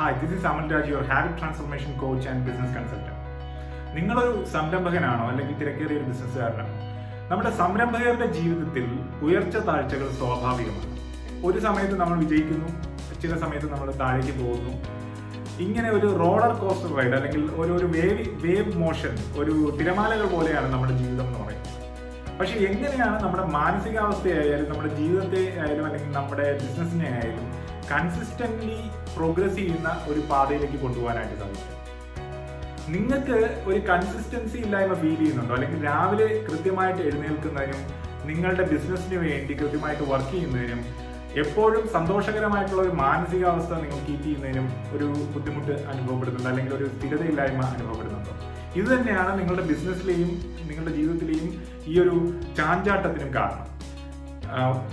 Hi, this is Amal Raj, your habit transformation coach and business consultant. നിങ്ങളൊരു സംരംഭകനാണോ അല്ലെങ്കിൽ തിരക്കേറിയ ഒരു ബിസിനസ്സുകാരനാണോ? നമ്മുടെ സംരംഭകരുടെ ജീവിതത്തിൽ ഉയർച്ച താഴ്ചകൾ സ്വാഭാവികമാണ്. ഒരു സമയത്ത് നമ്മൾ വിജയിക്കുന്നു, ചില സമയത്ത് നമ്മൾ താഴേക്ക് പോകുന്നു. ഇങ്ങനെ ഒരു റോളർ കോസ്റ്റർ റൈഡ് അല്ലെങ്കിൽ ഒരു വേവ് മോഷൻ, ഒരു തിരമാലകൾ പോലെയാണ് നമ്മുടെ ജീവിതം എന്ന് പറയുന്നത്. പക്ഷെ എങ്ങനെയാണ് നമ്മുടെ മാനസികാവസ്ഥയായാലും നമ്മുടെ ജീവിതത്തെ ആയാലും അല്ലെങ്കിൽ നമ്മുടെ ബിസിനസ്സിനെ ആയാലും കൺസിസ്റ്റന്റ്ലി പ്രോഗ്രസ് ചെയ്യുന്ന ഒരു പാതയിലേക്ക് കൊണ്ടുപോകാനായിട്ട് സാധിക്കും? നിങ്ങൾക്ക് ഒരു കൺസിസ്റ്റൻസി ഇല്ലായ്മ ഫീൽ ചെയ്യുന്നുണ്ടോ? അല്ലെങ്കിൽ രാവിലെ കൃത്യമായിട്ട് എഴുന്നേൽക്കുന്നതിനും നിങ്ങളുടെ ബിസിനസ്സിന് വേണ്ടി കൃത്യമായിട്ട് വർക്ക് ചെയ്യുന്നതിനും എപ്പോഴും സന്തോഷകരമായിട്ടുള്ള ഒരു മാനസികാവസ്ഥ നിങ്ങൾ കീപ്പ് ചെയ്യുന്നതിനും ഒരു ബുദ്ധിമുട്ട് അനുഭവപ്പെടുന്നുണ്ട്, അല്ലെങ്കിൽ ഒരു സ്ഥിരതയില്ലായ്മ അനുഭവപ്പെടുന്നുണ്ടോ? ഇത് തന്നെയാണ് നിങ്ങളുടെ ബിസിനസ്സിലെയും നിങ്ങളുടെ ജീവിതത്തിലെയും ഈ ഒരു ചാഞ്ചാട്ടത്തിനും കാരണം.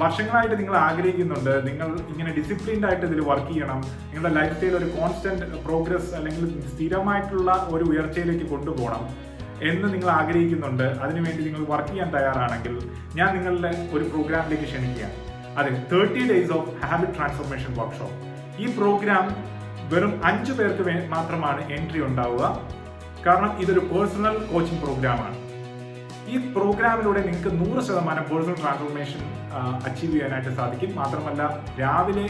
വർഷങ്ങളായിട്ട് നിങ്ങൾ ആഗ്രഹിക്കുന്നുണ്ട്, നിങ്ങൾ ഇങ്ങനെ ഡിസിപ്ലിൻഡ് ആയിട്ട് ഇതിൽ വർക്ക് ചെയ്യണം, നിങ്ങളുടെ ലൈഫ് സ്റ്റൈൽ ഒരു കോൺസ്റ്റന്റ് പ്രോഗ്രസ് അല്ലെങ്കിൽ സ്ഥിരമായിട്ടുള്ള ഒരു ഉയർച്ചയിലേക്ക് കൊണ്ടുപോകണം എന്ന് നിങ്ങൾ ആഗ്രഹിക്കുന്നുണ്ട്. അതിനുവേണ്ടി നിങ്ങൾ വർക്ക് ചെയ്യാൻ തയ്യാറാണെങ്കിൽ ഞാൻ നിങ്ങളുടെ ഒരു പ്രോഗ്രാമിലേക്ക് ക്ഷണിക്കുകയാണ്. അതെ, 30 days of habit transformation workshop. ഈ പ്രോഗ്രാം വെറും 5 പേർക്ക് മാത്രമാണ് എൻട്രി ഉണ്ടാവുക. കാരണം ഇതൊരു പേഴ്സണൽ കോച്ചിങ് പ്രോഗ്രാമാണ്. ഈ പ്രോഗ്രാമിലൂടെ നിങ്ങൾക്ക് 100% പേഴ്സണൽ ട്രാൻസ്ഫോർമേഷൻ അച്ചീവ് ചെയ്യാനായിട്ട് സാധിക്കും. മാത്രമല്ല, രാവിലെ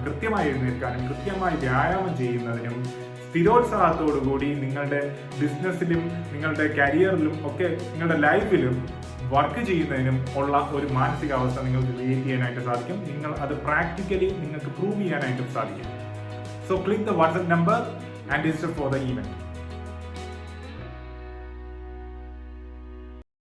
കൃത്യമായി എഴുന്നേൽക്കാനും കൃത്യമായി വ്യായാമം ചെയ്യുന്നതിനും സ്ഥിരോത്സാഹത്തോടുകൂടി നിങ്ങളുടെ ബിസിനസ്സിലും നിങ്ങളുടെ കരിയറിലും ഒക്കെ നിങ്ങളുടെ ലൈഫിലും വർക്ക് ചെയ്യുന്നതിനും ഉള്ള ഒരു മാനസികാവസ്ഥ നിങ്ങൾക്ക് ക്രിയേറ്റ് ചെയ്യാനായിട്ട് സാധിക്കും. നിങ്ങൾ അത് പ്രാക്ടിക്കലി നിങ്ങൾക്ക് പ്രൂവ് ചെയ്യാനായിട്ട് സാധിക്കും. So click the WhatsApp number and register for the event.